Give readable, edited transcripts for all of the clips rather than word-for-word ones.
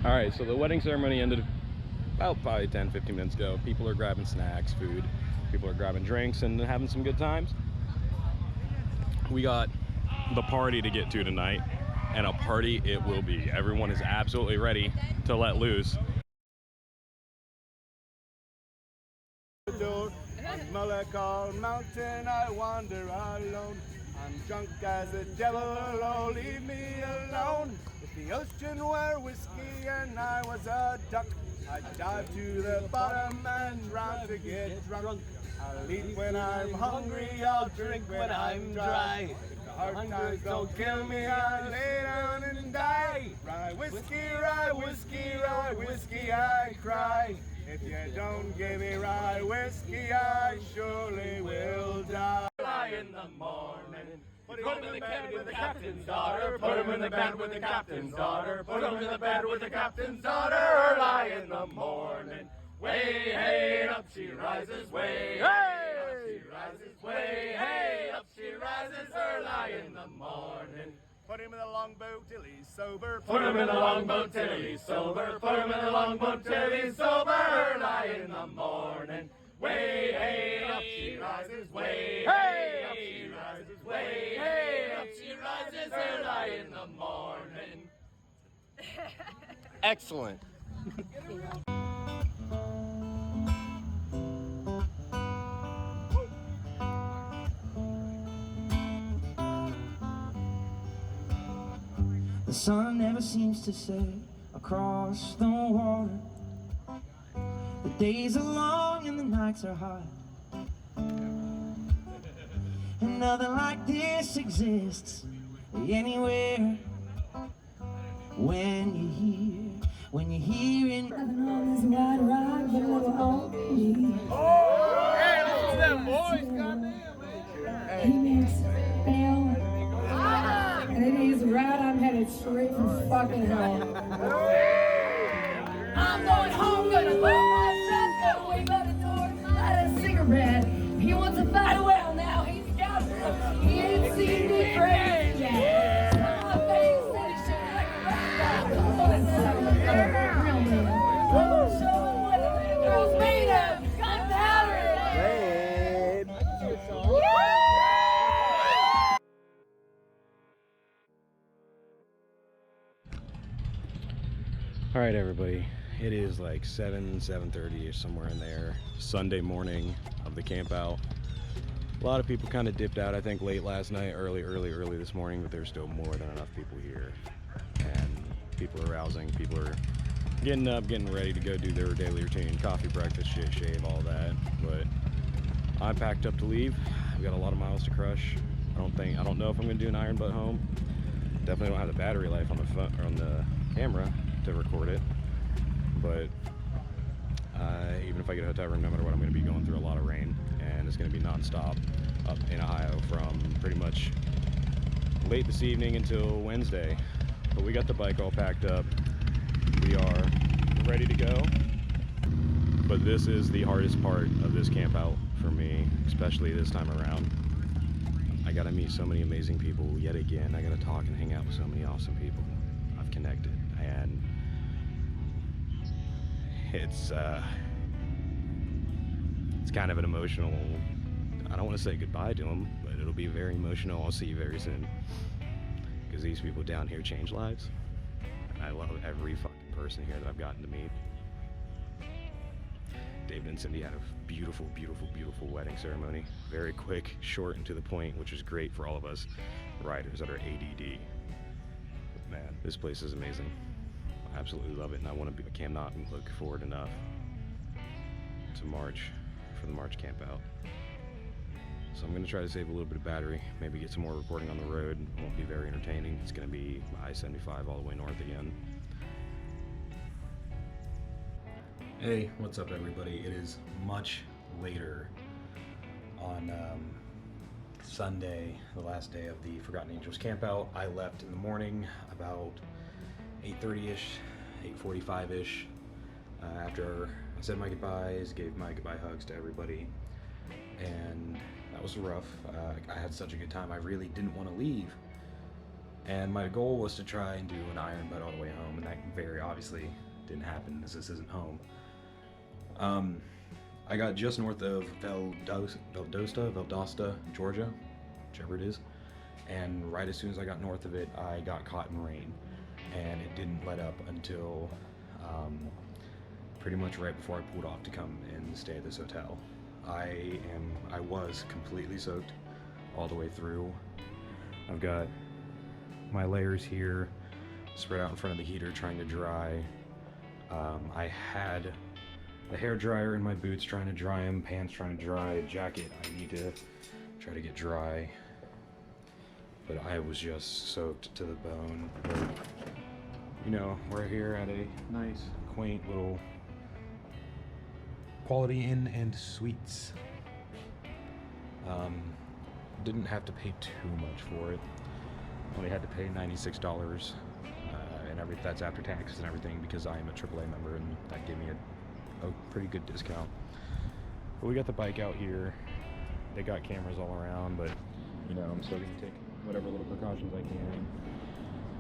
All right, so the wedding ceremony ended about probably 10-15 minutes ago. People are grabbing snacks, food. People are grabbing drinks and having some good times. We got the party to get to tonight, and a party it will be. Everyone is absolutely ready to let loose. On Mullical Mountain I wander alone. I'm drunk as a devil, oh leave me alone. If the ocean were whiskey and I was a duck, I'd dive to the bottom and drown to get drunk. I'll eat when I'm hungry, I'll drink when I'm dry. If the hard times don't kill me, I'll lay down and die. Rye whiskey, rye whiskey, rye whiskey, I cry. If you don't give me rye whiskey, I surely will die. In the morning, put him in the bed with the captain's daughter. Put him in the bed with the captain's daughter. Put him in the bed with the captain's daughter. Early in the morning, way hey, up she rises. Way hey, up she rises. Way hey, up she rises. Early in the morning. Put him in the longboat till he's sober. Put him in the longboat till he's sober. Put him in the longboat till he's sober. Early in the morning. Way hey, up she rises. Way hey, up she rises. Way hey, up she rises. Early in the morning. Excellent. The sun never seems to set across the water. The days are long and the nights are hot. And nothing like this exists anywhere. When you're hearing Living on this wide ride, but living on me. Oh, hey, listen to them boys, goddamn, man. He makes bail, and it is right. I'm headed straight for fucking hell. I'm going home, gonna put my shotgun away by the door, light a cigarette. He wants to fight well now. He's got it. He ain't seen me crazy yet. My face said he should like a rap. Come on and suck the real man. Woo! Show him what the big girl's made of. Gunpowder. All right, everybody. It is like 7:30 somewhere in there. Sunday morning of the camp out. A lot of people kind of dipped out, I think, late last night, early this morning, but there's still more than enough people here. And people are rousing. People are getting up, getting ready to go do their daily routine, coffee, breakfast, shit, shave, all that. But I'm packed up to leave. I've got a lot of miles to crush. I don't know if I'm gonna do an iron butt home. Definitely don't have the battery life on the phone or on the camera to record it. But even if I get a hotel room, no matter what, I'm going to be going through a lot of rain, and it's going to be non-stop up in Ohio from pretty much late this evening until Wednesday. But we got the bike all packed up. We are ready to go. But this is the hardest part of this camp out for me, especially this time around. I got to meet so many amazing people yet again. I got to talk and hang out with so many awesome people I've connected, and it's kind of an emotional, I don't want to say goodbye to them, but it'll be very emotional. I'll see you very soon, because these people down here change lives, and I love every fucking person here that I've gotten to meet. David and Cindy had a beautiful, beautiful, beautiful wedding ceremony. Very quick, short, and to the point, which is great for all of us riders that are ADD. But man, this place is amazing. I absolutely love it, and I cannot look forward enough to March, for the March camp out. So I'm going to try to save a little bit of battery, maybe get some more recording on the road. It won't be very entertaining. It's going to be I-75 all the way north again. Hey, what's up everybody? It is much later on Sunday, the last day of the Forgotten Angels camp out. I left in the morning about 8:30ish, 8:45ish, after I said my goodbyes, gave my goodbye hugs to everybody, and that was rough. I had such a good time. I really didn't want to leave, And my goal was to try and do an iron butt all the way home, and that very obviously didn't happen, as this isn't home. I got just north of Valdosta, Georgia, whichever it is, and right as soon as I got north of it, I got caught in rain, and it didn't let up until pretty much right before I pulled off to come and stay at this hotel. I was completely soaked all the way through. I've got my layers here spread out in front of the heater trying to dry. I had the hair dryer in my boots trying to dry them, pants trying to dry, jacket I need to try to get dry. But I was just soaked to the bone. But, you know, we're here at a nice, quaint little Quality Inn and Suites. Didn't have to pay too much for it. Only had to pay $96, and that's after taxes and everything, because I am a AAA member, and that gave me a pretty good discount. But we got the bike out here. They got cameras all around, but you know, I'm still gonna take whatever little precautions I can.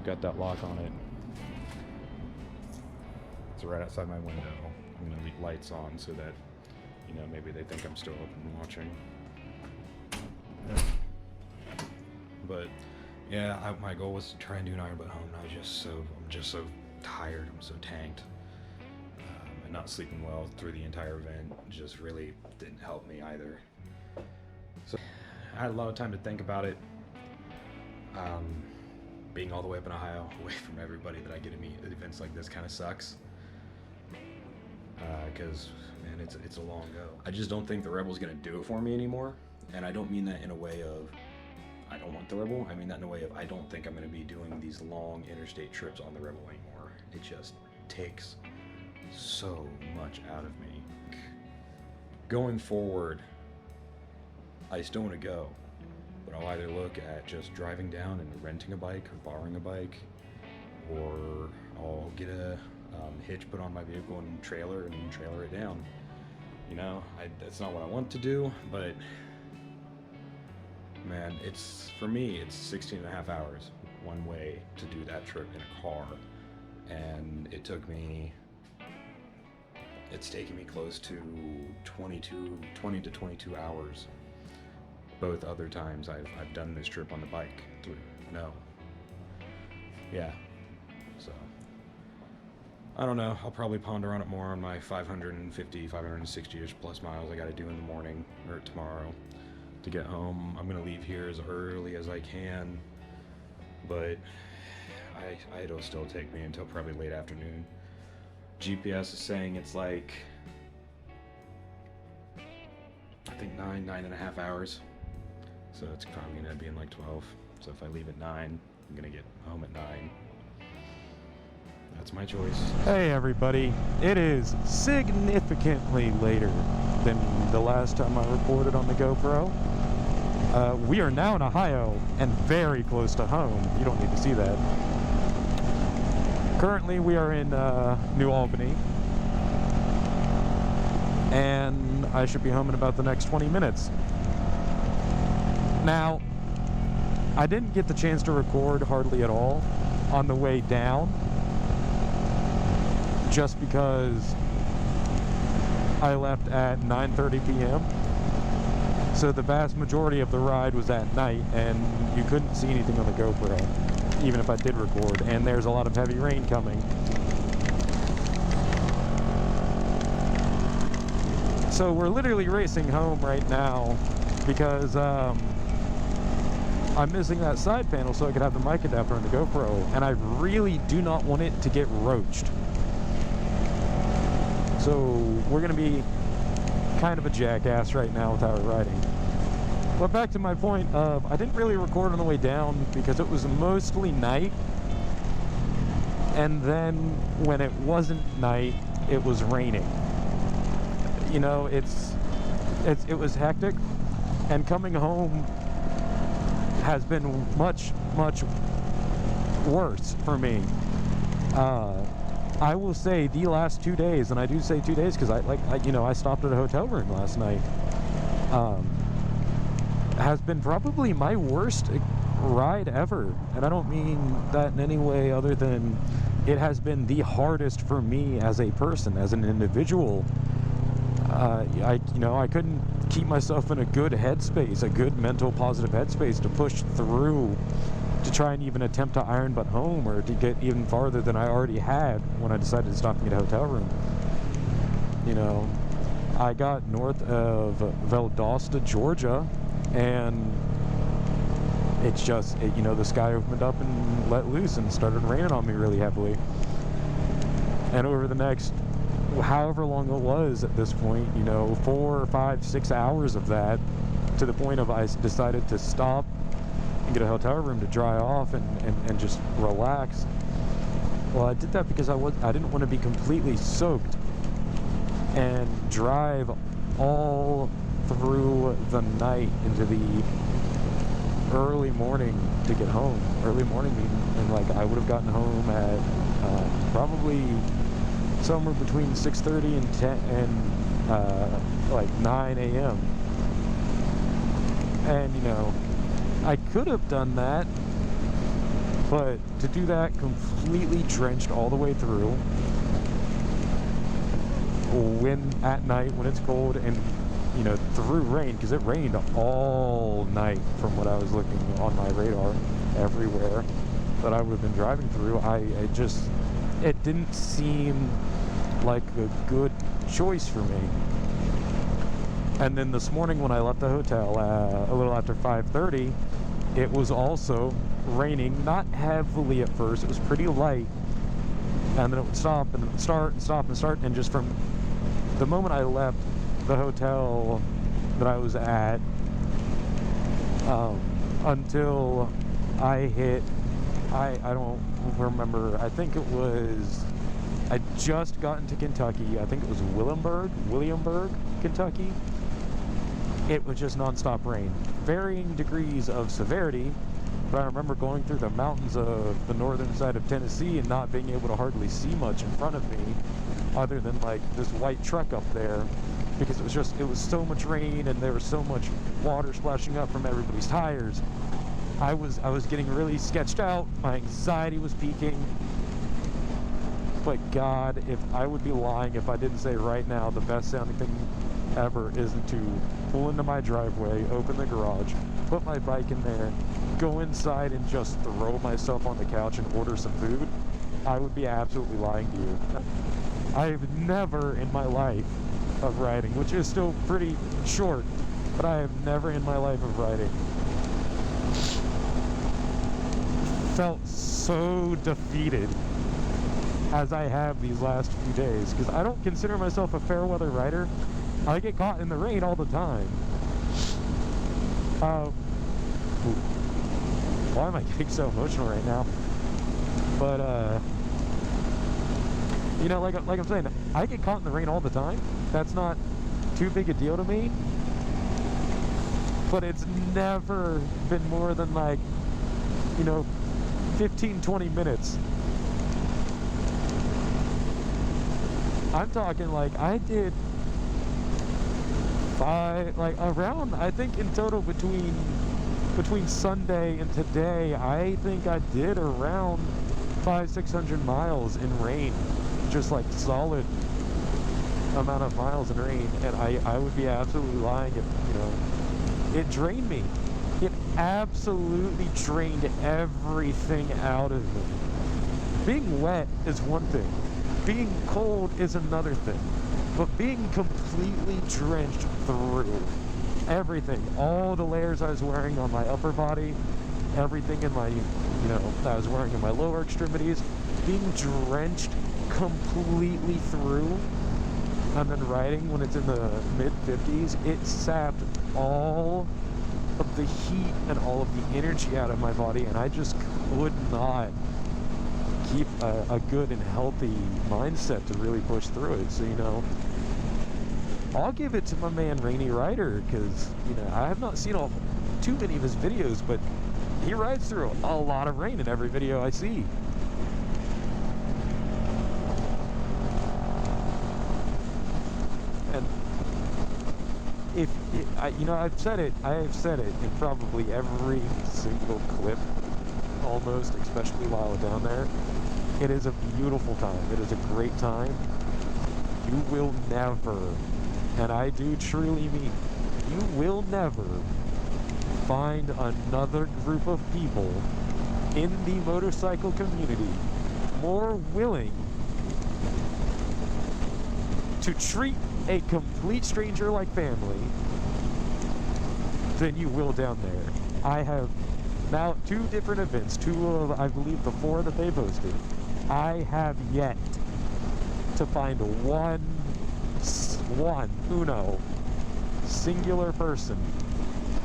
Got that lock on it. It's right outside my window. I'm gonna leave lights on so that, you know, maybe they think I'm still up and watching. But yeah, my goal was to try and do an iron butt home, and I'm just so tired. I'm so tanked, and not sleeping well through the entire event just really didn't help me either. So I had a lot of time to think about it. Being all the way up in Ohio, away from everybody that I get to meet at events like this, kind of sucks. Because man, it's a long go. I just don't think the Rebel's gonna do it for me anymore, and I don't mean that in a way of I don't want the Rebel. I mean that in a way of I don't think I'm gonna be doing these long interstate trips on the Rebel anymore. It just takes so much out of me. Going forward, I still want to go, but I'll either look at just driving down and renting a bike or borrowing a bike, or I'll get a hitch put on my vehicle and trailer it down. You know, that's not what I want to do, but man, for me, it's 16 and a half hours one way to do that trip in a car, and it's taken me close to 20 to 22 hours. Both other times I've done this trip on the bike through. So I don't know, I'll probably ponder on it more on my 560-ish plus miles I gotta do in the morning or tomorrow to get home. I'm gonna leave here as early as I can, but it'll still take me until probably late afternoon. GPS is saying it's like, I think 9.5 hours. So it's probably gonna be in like 12. So if I leave at 9, I'm gonna get home at 9. That's my choice. Hey everybody, it is significantly later than the last time I recorded on the GoPro. We are now in Ohio and very close to home. You don't need to see that. Currently we are in New Albany, and I should be home in about the next 20 minutes. Now, I didn't get the chance to record hardly at all on the way down, just because I left at 9:30 p.m. So the vast majority of the ride was at night, and you couldn't see anything on the GoPro, even if I did record, and there's a lot of heavy rain coming. So we're literally racing home right now because I'm missing that side panel so I could have the mic adapter on the GoPro, and I really do not want it to get roached. So we're gonna be kind of a jackass right now with how we're riding. But back to my point of, I didn't really record on the way down because it was mostly night, and then when it wasn't night, it was raining. You know, it was hectic, and coming home has been much worse for me. I will say the last 2 days, and I do say 2 days because I stopped at a hotel room last night, has been probably my worst ride ever. And I don't mean that in any way other than it has been the hardest for me as a person, as an individual. I couldn't keep myself in a good headspace, a good mental positive headspace to push through, to try and even attempt to iron butt home, or to get even farther than I already had when I decided to stop and get a hotel room. I got north of Valdosta, Georgia, and it's just, the sky opened up and let loose and started raining on me really heavily. And over the next, however long it was at this point, 4, 5, 6 hours of that, to the point of I decided to stop and get a hotel room to dry off and just relax. Well, I did that because I didn't want to be completely soaked and drive all through the night into the early morning to get home. Early morning meaning, I would have gotten home at probably somewhere between 6:30 and 10 and 9 a.m. And I could have done that, but to do that completely drenched all the way through, at night when it's cold, and through rain, because it rained all night from what I was looking on my radar everywhere that I would have been driving through, it didn't seem like a good choice for me. And then this morning when I left the hotel a little after 5:30, it was also raining, not heavily at first, it was pretty light, and then it would stop and start and stop and start, and just from the moment I left the hotel that I was at until I hit, I don't remember, I think it was, I just got into Kentucky, I think it was Williamsburg, Kentucky. It was just nonstop rain, varying degrees of severity, but I remember going through the mountains of the northern side of Tennessee and not being able to hardly see much in front of me other than this white truck up there, because it was so much rain and there was so much water splashing up from everybody's tires. I was getting really sketched out, my anxiety was peaking. But God, if I would be lying if I didn't say right now the best sounding thing ever is to pull into my driveway, open the garage, put my bike in there, go inside and just throw myself on the couch and order some food. I would be absolutely lying to you. I've never in my life of riding, which is still pretty short, but I have never in my life of riding felt so defeated as I have these last few days, because I don't consider myself a fair weather rider. I get caught in the rain all the time. Why am I getting so emotional right now? But like I'm saying, I get caught in the rain all the time. That's not too big a deal to me, but it's never been more than 15-20 minutes. I'm talking I did around, I think in total between Sunday and today, I think I did around 500-600 miles in rain, just solid amount of miles in rain. And I would be absolutely lying if it drained me. It absolutely drained everything out of me. Being wet is one thing, being cold is another thing, but being completely drenched through everything, all the layers I was wearing on my upper body, everything in my, that I was wearing in my lower extremities, being drenched completely through, and then riding when it's in the mid-50s, it sapped all of the heat and all of the energy out of my body, and I just could not keep a good and healthy mindset to really push through it. So, I'll give it to my man Rainy Rider, because, I have not seen too many of his videos, but he rides through a lot of rain in every video I see. And I've said it in probably every single clip, almost, especially while down there. It is a beautiful time. It is a great time. You will never, and I do truly mean, you will never find another group of people in the motorcycle community more willing to treat a complete stranger like family than you will down there. I have now 2 different events, 2 of, I believe, the 4 that they posted. I have yet to find one singular person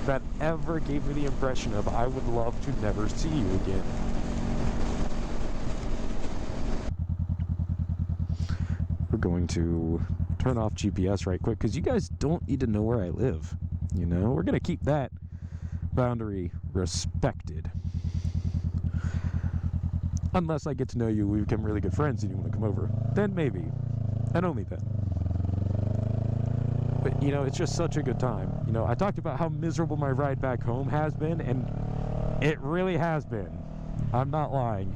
that ever gave me the impression of I would love to never see you again. We're going to turn off GPS right quick because you guys don't need to know where I live. You know, we're going to keep that boundary respected. Unless I get to know you, we become really good friends and you want to come over. Then maybe. And only then. But, you know, it's just such a good time. You know, I talked about how miserable my ride back home has been, and it really has been. I'm not lying.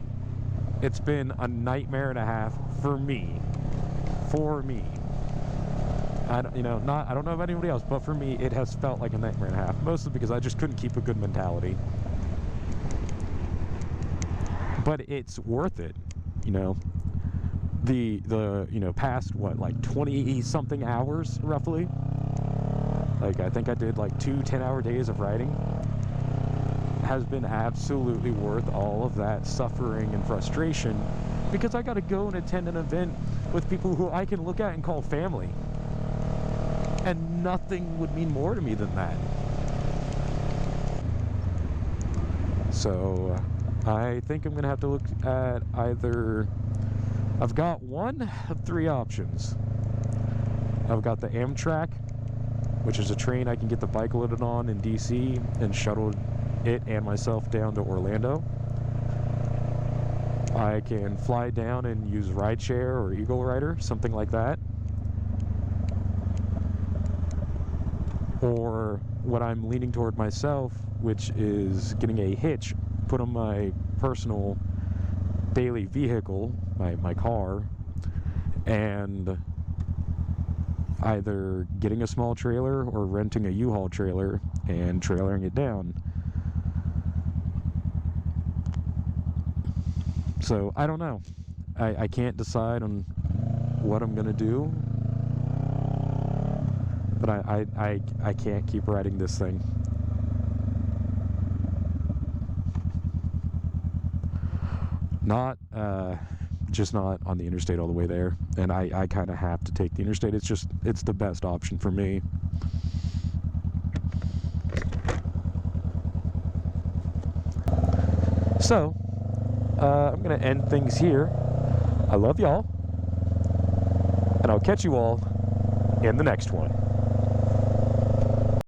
It's been a nightmare and a half for me. For me. I don't know about anybody else, but for me, it has felt like a nightmare and a half. Mostly because I just couldn't keep a good mentality. But it's worth it, you know. The past, like 20 something hours roughly, like I think I did like 2 10-hour days of riding, has been absolutely worth all of that suffering and frustration, because I got to go and attend an event with people who I can look at and call family, and nothing would mean more to me than that. So I think I'm gonna have to look at either, I've got one of 3 options. I've got the Amtrak, which is a train I can get the bike loaded on in DC and shuttle it and myself down to Orlando. I can fly down and use rideshare or Eagle Rider, something like that. Or what I'm leaning toward myself, which is getting a hitch put on my personal daily vehicle, my car, and either getting a small trailer or renting a U-Haul trailer and trailering it down. So I don't know. I can't decide on what I'm gonna do, but I can't keep riding this thing. Just not on the interstate all the way there, and I kind of have to take the interstate. It's the best option for me. So I'm gonna end things here. I love y'all, and I'll catch you all in the next one.